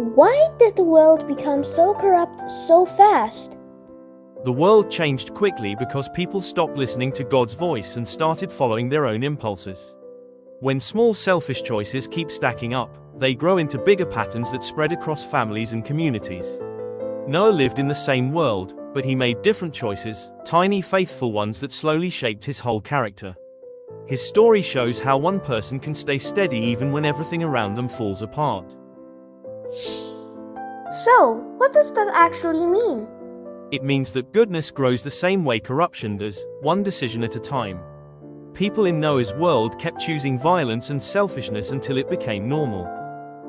Why did the world become so corrupt so fast? The world changed quickly because people stopped listening to God's voice and started following their own impulses. When small selfish choices keep stacking up, they grow into bigger patterns that spread across families and communities. Noah lived in the same world, but he made different choices, tiny faithful ones that slowly shaped his whole character. His story shows how one person can stay steady even when everything around them falls apart. So, what does that actually mean? It means that goodness grows the same way corruption does, one decision at a time. People in Noah's world kept choosing violence and selfishness until it became normal.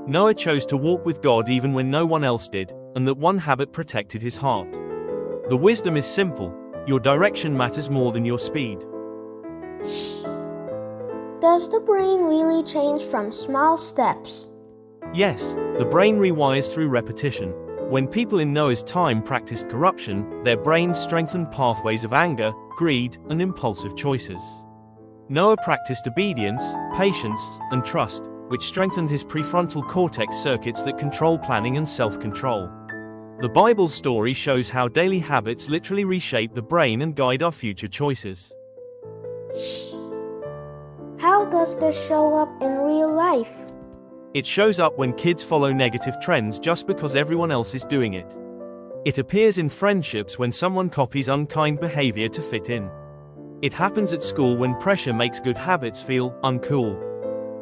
Noah chose to walk with God even when no one else did, and that one habit protected his heart. The wisdom is simple: your direction matters more than your speed. Does the brain really change from small steps? Yes, the brain rewires through repetition. When people in Noah's time practiced corruption, their brains strengthened pathways of anger, greed, and impulsive choices. Noah practiced obedience, patience, and trust, which strengthened his prefrontal cortex circuits that control planning and self-control. The Bible story shows how daily habits literally reshape the brain and guide our future choices. How does this show up in real life? It shows up when kids follow negative trends just because everyone else is doing it. It appears in friendships when someone copies unkind behavior to fit in. It happens at school when pressure makes good habits feel uncool.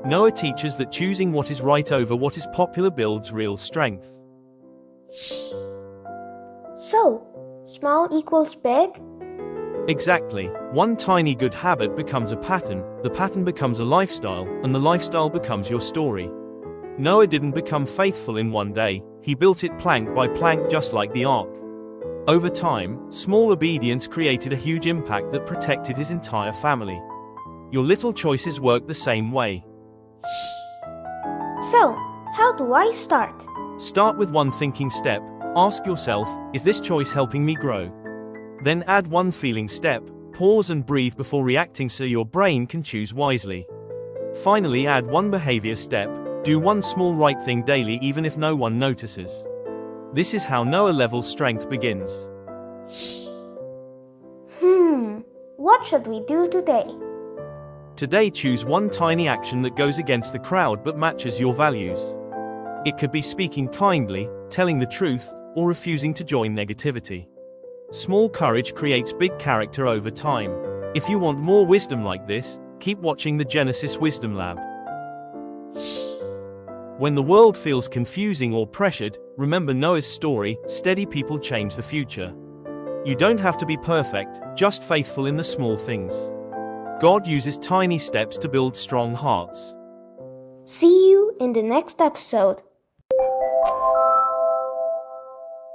Noah teaches that choosing what is right over what is popular builds real strength. So, small equals big? Exactly. One tiny good habit becomes a pattern, the pattern becomes a lifestyle, and the lifestyle becomes your story. Noah didn't become faithful in one day, he built it plank by plank just like the ark. Over time, small obedience created a huge impact that protected his entire family. Your little choices work the same way. So, how do I start? Start with one thinking step. Ask yourself, is this choice helping me grow? Then add one feeling step. Pause and breathe before reacting so your brain can choose wisely. Finally, add one behavior step. Do one small right thing daily even if no one notices. This is how Noah level strength begins. What should we do today? Today, choose one tiny action that goes against the crowd but matches your values. It could be speaking kindly, telling the truth, or refusing to join negativity. Small courage creates big character over time. If you want more wisdom like this, keep watching the Genesis Wisdom Lab. When the world feels confusing or pressured, remember Noah's story: steady people change the future. You don't have to be perfect, just faithful in the small things. God uses tiny steps to build strong hearts. See you in the next episode.